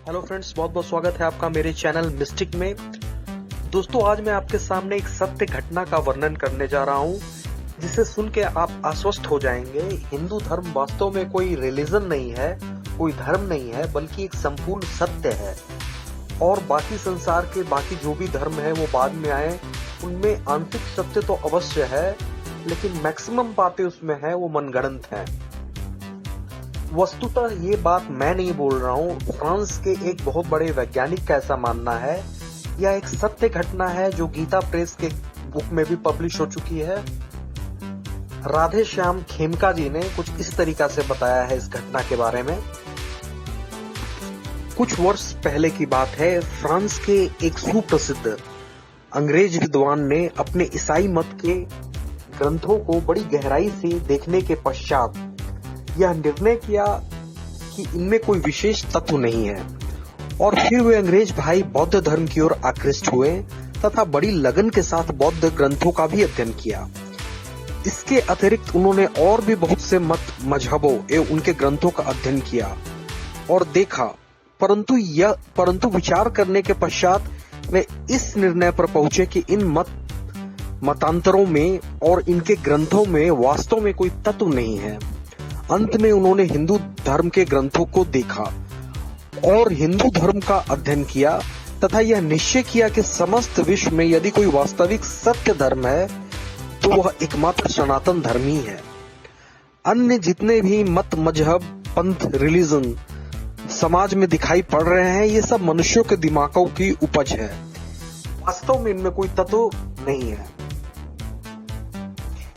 Hello friends, बहुत बहुत स्वागत है आपका मेरे चैनल मिस्टिक में। दोस्तों, आज मैं आपके सामने एक सत्य घटना का वर्णन करने जा रहा हूं, जिसे सुन के आप आश्वस्त हो जाएंगे। हिंदू धर्म वास्तव में कोई रिलीजन नहीं है, कोई धर्म नहीं है, बल्कि एक संपूर्ण सत्य है। और बाकी संसार के बाकी जो भी धर्म है वो बाद में आए, उनमें आंतरिक सत्य तो अवश्य है, लेकिन मैक्सिमम बातें उसमें है वो मनगढ़ंत है। वस्तुतः ये बात मैं नहीं बोल रहा हूँ, फ्रांस के एक बहुत बड़े वैज्ञानिक का ऐसा मानना है। यह एक सत्य घटना है जो गीता प्रेस के बुक में भी पब्लिश हो चुकी है। राधे श्याम खेमका जी ने कुछ इस तरीका से बताया है इस घटना के बारे में। कुछ वर्ष पहले की बात है, फ्रांस के एक सुप्रसिद्ध अंग्रेज विद्वान ने अपने ईसाई मत के ग्रंथों को बड़ी गहराई से देखने के पश्चात यह निर्णय किया कि इनमें कोई विशेष तत्व नहीं है, और फिर वे अंग्रेज भाई बौद्ध धर्म की ओर आकृष्ट हुए तथा बड़ी लगन के साथ बौद्ध ग्रंथों का भी अध्ययन किया। इसके अतिरिक्त उन्होंने और भी बहुत से मत मजहबों एवं उनके ग्रंथों का अध्ययन किया और देखा, परंतु विचार करने के पश्चात वे इस निर्णय पर पहुंचे कि इन मतांतरों में और इनके ग्रंथों में वास्तव में कोई तत्व नहीं है। अंत में उन्होंने हिंदू धर्म के ग्रंथों को देखा और हिंदू धर्म का अध्ययन किया तथा यह निश्चय किया कि समस्त विश्व में यदि कोई वास्तविक सत्य धर्म है तो वह एकमात्र सनातन धर्म ही है। अन्य जितने भी मत, मजहब, पंथ, रिलीजन समाज में दिखाई पड़ रहे हैं, ये सब मनुष्यों के दिमागों की उपज है। वास्तव में इनमें कोई तत्व नहीं है।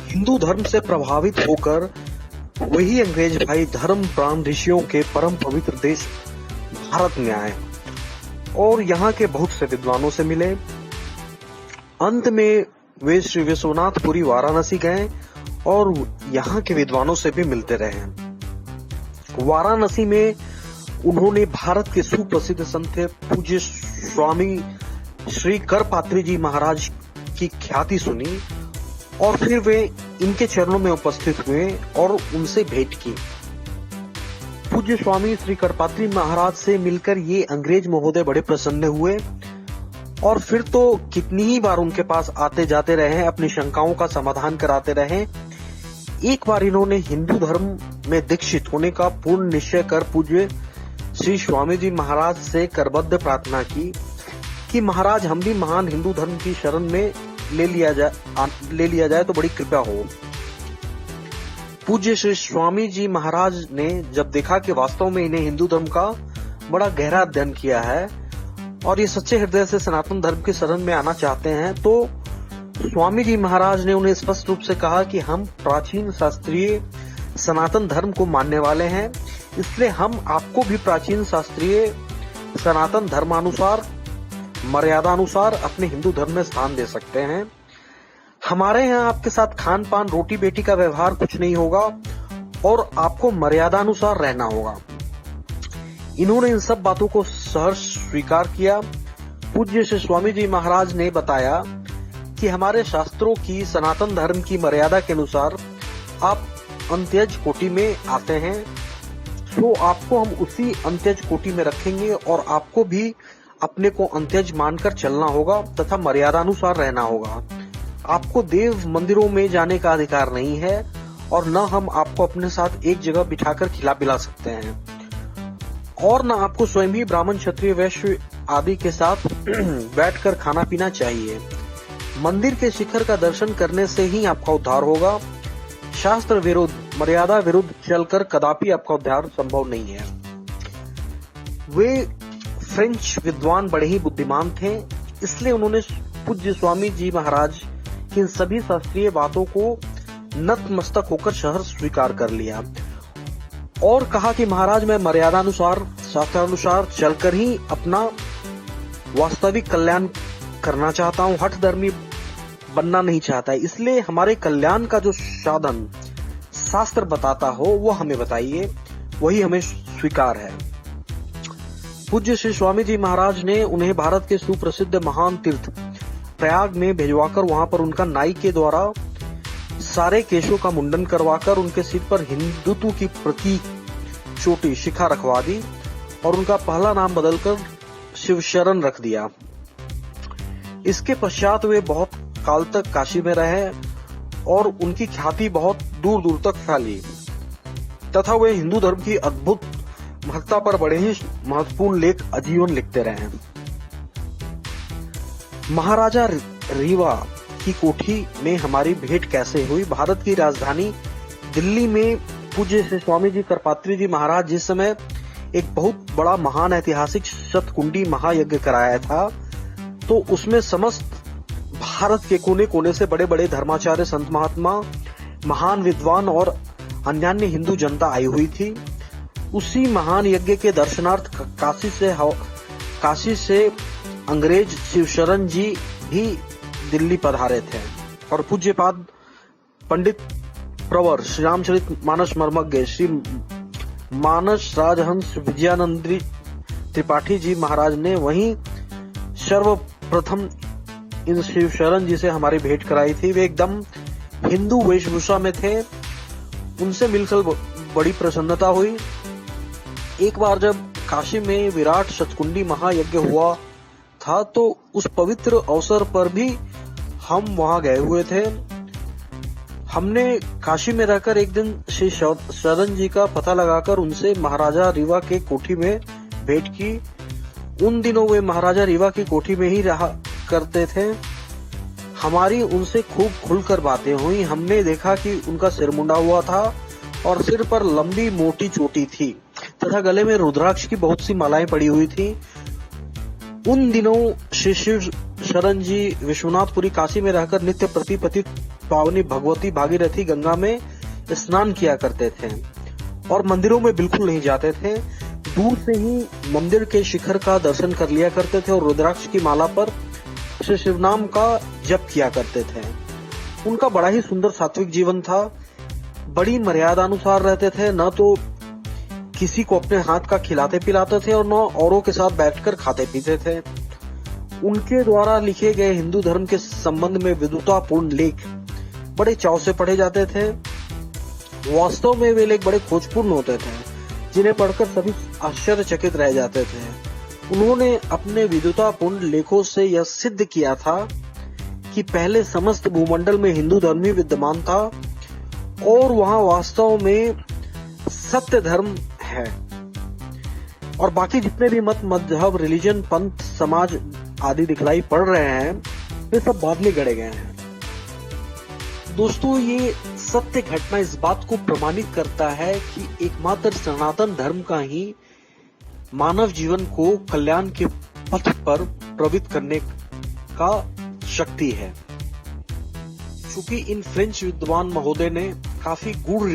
हिंदू धर्म से प्रभावित होकर वही अंग्रेज भाई धर्म प्राण ऋषियों के परम पवित्र देश भारत में आए और यहाँ के बहुत से विद्वानों से मिले। अंत में वे श्री विश्वनाथपुरी वाराणसी गए और यहाँ के विद्वानों से भी मिलते रहे। वाराणसी में उन्होंने भारत के सुप्रसिद्ध संत पूज्य स्वामी श्री करपात्री जी महाराज की ख्याति सुनी और फिर वे इनके चरणों में उपस्थित हुए और उनसे भेंट की। पूज्य स्वामी श्री करपात्री महाराज से मिलकर ये अंग्रेज महोदय बड़े प्रसन्न हुए और फिर तो कितनी ही बार उनके पास आते जाते रहे, अपनी शंकाओं का समाधान कराते रहे। एक बार इन्होंने हिंदू धर्म में दीक्षित होने का पूर्ण निश्चय कर पूज्य श्री स्वामी जी महाराज से करबद्ध प्रार्थना की कि महाराज, हम भी महान हिंदू धर्म की शरण में ले लिया जाए तो बड़ी कृपा हो। पूज्य श्री स्वामी जी महाराज ने जब देखा कि वास्तव में इन्हें हिंदू धर्म का बड़ा गहरा अध्ययन किया है और ये सच्चे हृदय से सनातन धर्म की शरण में आना चाहते हैं, तो स्वामी जी महाराज ने उन्हें स्पष्ट रूप से कहा कि हम प्राचीन शास्त्रीय सनातन धर्म को मानने वाले हैं, इसलिए हम आपको भी प्राचीन शास्त्रीय सनातन धर्मानुसार, मर्यादानुसार अपने हिंदू धर्म में स्थान दे सकते हैं। हमारे यहाँ आपके साथ खान पान, रोटी बेटी का व्यवहार कुछ नहीं होगा और आपको मर्यादानुसार रहना होगा। इन्होंने इन सब बातों को सहर्ष स्वीकार किया। पूज्य श्री स्वामी जी महाराज ने बताया कि हमारे शास्त्रों की सनातन धर्म की मर्यादा के अनुसार आप अंत्यज कोटि में आते हैं, तो आपको हम उसी अंत्यज कोटि में रखेंगे और आपको भी अपने को अंत्यज मानकर चलना होगा तथा मर्यादानुसार रहना होगा। आपको देव मंदिरों में जाने का अधिकार नहीं है और न हम आपको अपने साथ एक जगह बिठाकर खिला पिला सकते हैं और न आपको स्वयं ही ब्राह्मण, क्षत्रिय, वैश्य आदि के साथ बैठकर खाना पीना चाहिए। मंदिर के शिखर का दर्शन करने से ही आपका उद्धार होगा। शास्त्र विरुद्ध, मर्यादा विरुद्ध चलकर कदापि आपका उद्धार संभव नहीं है। वे फ्रेंच विद्वान बड़े ही बुद्धिमान थे, इसलिए उन्होंने पूज्य स्वामी जी महाराज की इन सभी शास्त्रीय बातों को नतमस्तक होकर सहर्ष स्वीकार कर लिया और कहा कि महाराज, मैं मर्यादानुसार, शास्त्रानुसार चलकर ही अपना वास्तविक कल्याण करना चाहता हूँ, हठ धर्मी बनना नहीं चाहता है। इसलिए हमारे कल्याण का जो साधन शास्त्र बताता हो वो हमें बताइए, वही हमें स्वीकार है। पूज्य श्री स्वामी जी महाराज ने उन्हें भारत के सुप्रसिद्ध महान तीर्थ प्रयाग में भिजवाकर वहां पर उनका नाई के द्वारा सारे केशों का मुंडन करवाकर उनके सिर पर हिंदुत्व की प्रतीक चोटी शिखा रखवा दी और उनका पहला नाम बदलकर शिवशरण रख दिया। इसके पश्चात वे बहुत काल तक काशी में रहे और उनकी ख्याति बहुत दूर दूर तक फैली तथा वे हिंदू धर्म की अद्भुत महत्ता पर बड़े ही महत्वपूर्ण लेख आजीवन लिखते रहे। महाराजा रीवा की कोठी में हमारी भेंट कैसे हुई। भारत की राजधानी दिल्ली में पूज्य श्री स्वामी जी करपात्री जी महाराज जिस समय एक बहुत बड़ा महान ऐतिहासिक शतकुंडी महायज्ञ कराया था, तो उसमें समस्त भारत के कोने कोने से बड़े बड़े धर्माचार्य, संत महात्मा, महान विद्वान और अन्यान्य हिंदू जनता आई हुई थी। उसी महान यज्ञ के दर्शनार्थ काशी से अंग्रेज शिवशरण जी भी दिल्ली पधारे थे और पूज्यपाद पंडित प्रवर श्री रामचरित मानस मर्मज्ञ श्री मानस राजहंस विजयानंद त्रिपाठी जी महाराज ने वहीं सर्वप्रथम इन शिवशरण जी से हमारी भेंट कराई थी। वे एकदम हिंदू वेशभूषा में थे। उनसे मिलकर बड़ी प्रसन्नता हुई। एक बार जब काशी में विराट शतकुंडी महायज्ञ हुआ था तो उस पवित्र अवसर पर भी हम वहां गए हुए थे। हमने काशी में रहकर एक दिन श्री शरण जी का पता लगाकर उनसे महाराजा रीवा के कोठी में भेंट की। उन दिनों वे महाराजा रीवा की कोठी में ही रहा करते थे। हमारी उनसे खूब खुलकर बातें हुई। हमने देखा कि उनका सिर मुंडा हुआ था और सिर पर लंबी मोटी चोटी थी तथा गले में रुद्राक्ष की बहुत सी मालाएं पड़ी हुई थी। उन दिनों श्री शिव शरण जी विश्वनाथपुरी काशी में रहकर नित्य प्रतिपतित पावनी भगवती भागीरथी गंगा में स्नान किया करते थे और मंदिरों में बिल्कुल नहीं जाते थे। दूर से ही मंदिर के शिखर का दर्शन कर लिया करते थे और रुद्राक्ष की माला पर श्री शिव नाम का जप किया करते थे। उनका बड़ा ही सुंदर सात्विक जीवन था। बड़ी मर्यादा अनुसार रहते थे। न तो किसी को अपने हाथ का खिलाते पिलाते थे और न औरों के साथ बैठकर खाते पीते थे। उनके द्वारा लिखे गए हिंदू धर्म के संबंध में विद्वतापूर्ण लेख बड़े चाव से पढ़े जाते थे। वास्तव में वे लेख बड़े खोजपूर्ण होते थे जिन्हें पढ़कर सभी आश्चर्यचकित रह जाते थे। उन्होंने अपने विद्वतापूर्ण लेखों से यह सिद्ध किया था कि पहले समस्त भूमंडल में हिंदू धर्म ही विद्यमान था और वहां वास्तव में सत्य धर्म है और बाकी जितने भी मत, मजहब, रिलीजन, पंथ, समाज आदि दिखलाई पड़ रहे हैं वे सब बाद में गढ़े गए हैं। दोस्तों, ये सत्य घटना इस बात को प्रमाणित करता है कि एकमात्र सनातन धर्म का ही मानव जीवन को कल्याण के पथ पर प्रवृत्त करने का शक्ति है। चूंकि इन फ्रेंच विद्वान महोदय ने काफी गूढ़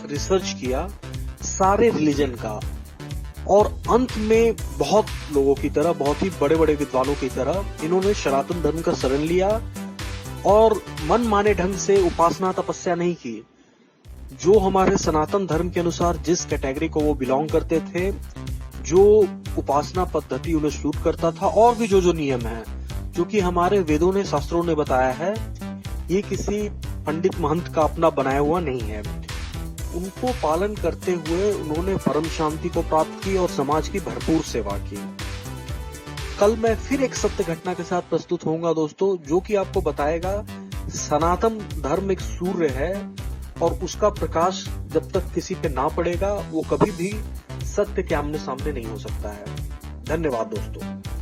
रिसर्च किया सारे रिलीजन का और अंत में बहुत लोगों की तरह, बहुत ही बड़े बड़े विद्वानों की तरह इन्होंने सनातन धर्म का शरण लिया और मन माने ढंग से उपासना तपस्या नहीं की। जो हमारे सनातन धर्म के अनुसार जिस कैटेगरी को वो बिलोंग करते थे, जो उपासना पद्धति उन्हें सूट करता था और भी जो नियम है जो कि हमारे वेदों ने, शास्त्रों ने बताया है, ये किसी पंडित महंत का अपना बनाया हुआ नहीं है। उनको पालन करते हुए उन्होंने परम शांति को प्राप्त की और समाज की भरपूर सेवा की। कल मैं फिर एक सत्य घटना के साथ प्रस्तुत होऊंगा दोस्तों, जो कि आपको बताएगा सनातन धर्म एक सूर्य है और उसका प्रकाश जब तक किसी पे ना पड़ेगा वो कभी भी सत्य के आमने सामने नहीं हो सकता है। धन्यवाद दोस्तों।